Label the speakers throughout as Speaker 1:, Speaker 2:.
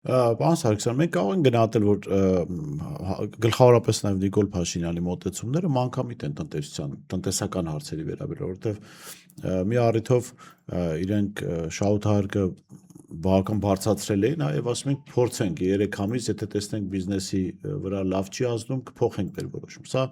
Speaker 1: Պարոն Սարգսյան, մենք կարող ենք գնահատել, որ գլխավորապես նաև Նիկոլ Փաշինյանի մոտեցումները մանկամիտ են տնտեսական հարցերի վերաբերյալ, որովհետև մի առիթով իրենք շահութահարկը բավական բարձրացրել էին, եւ ասում ենք փորձենք 3 ամիս, եթե տեսնենք բիզնեսի վրա լավ չի ազդում, կփոխենք մեր որոշում։ Սա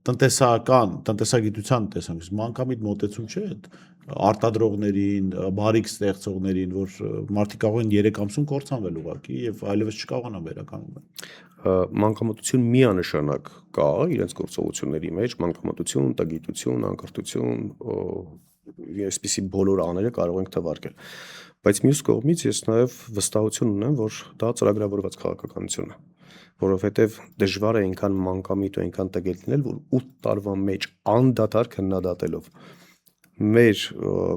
Speaker 1: տնտեսագիտության տեսանկյունից մանկամիտ մոտեցում չէ այդ արտադրողներին, բարիք ստեղծողներին, որ մարդիկ կարող են 3 ամսում կործանվել ուղղակի եւ այլևս չկարողանան վերականգնել։
Speaker 2: Մանկամտություն միանշանակ կա իրենց գործողությունների մեջ, մանկամտություն, տգիտություն, անկրթություն, այսպիսի բոլոր աները կարող ենք թվարկել։ Բայց մյուս կողմից ես նաև վստահություն ունեմ, որ դա ծրագրավորված քաղաքականություն է, որովհետև դժվար է այնքան մանկամիտ ու այնքան տգետ լինել, որ 8 տարվա մեջ անդադար քննադատելով մեր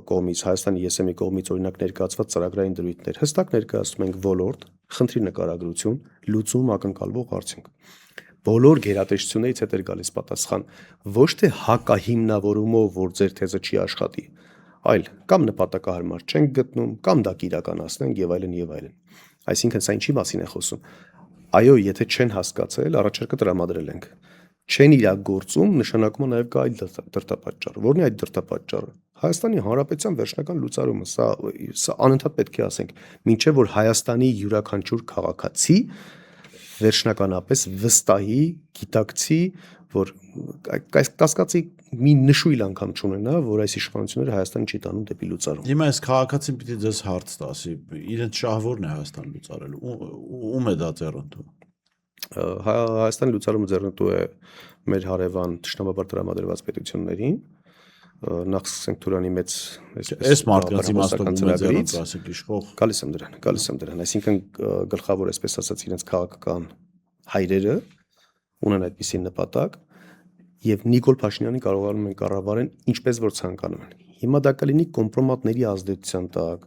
Speaker 2: կողմից, Հայաստանի ԵՍՄ-ի կողմից օրինակ ներկայացված ծրագրային դրույթներ հստակ ներկայացնում ենք ոլորտ, խնդրի նկարագրություն, լուծում ակնկալվող արդյունք։ Բոլոր գերատեսչություններից հետ էր գալիս պատասխան, ոչ թե հակահիմնավորումով, որ ձեր թեզը չի աշխատի, այլ կամ նպատակահարմար չենք գտնում, կամ դա կիրականացնենք եւ այլն եւ այլն։ Այսինքն սա ինչի մասին է խոսում։ Այո, եթե չեն հասկացել, առաջարկը տրամադրել ենք։ Չեն իրագործում, նշանակում է նաև կա այլ դրդապատճառ։ Որն է այդ դրդապատճառը։ Հայաստանի Հանրապետության վերջնական լուծարումը, սա անընդհատ պետք է ասենք, մինչև որ Հայաստանի յուրաքանչյուր քաղաքացի վերջնականապես վստահի, գիտակցի, որ կասկածի մի նշույլ անգամ չունենա, որ այս իշխանությունները Հայաստանը չի տանում դեպի լուծարում։
Speaker 1: Հիմա այս քաղաքացին պիտի ձեզ հարց տասի, իրենց շահվորն է Հայաստան լուծարելու, ում է դա ձեռնտու։
Speaker 2: Հայաստանի լուծարումը ձեռնտու է մեր հարևան թշնամաբար տրամադրված պետություններին, նախ սկսենք Թուրանի մեծ
Speaker 1: այս մարդկանց իմաստով ձեռնտու ասեք իշխող։
Speaker 2: Գալիս եմ դրան, այսինքն գլխավոր այսպես ասած իրենց քաղաքական հայրերը ունեն այդպիսի նպատակ եւ Նիկոլ Փաշինյանին կարողանում են կառավարեն ինչպես որ ցանկանում են։ Հիմա դա կլինի կոմպրոմատների ազդեցության տակ,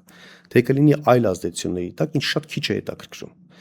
Speaker 2: թե կլինի այլ ազդեցությունների տակ, ինչ շատ քիչ է հետաքրքրում։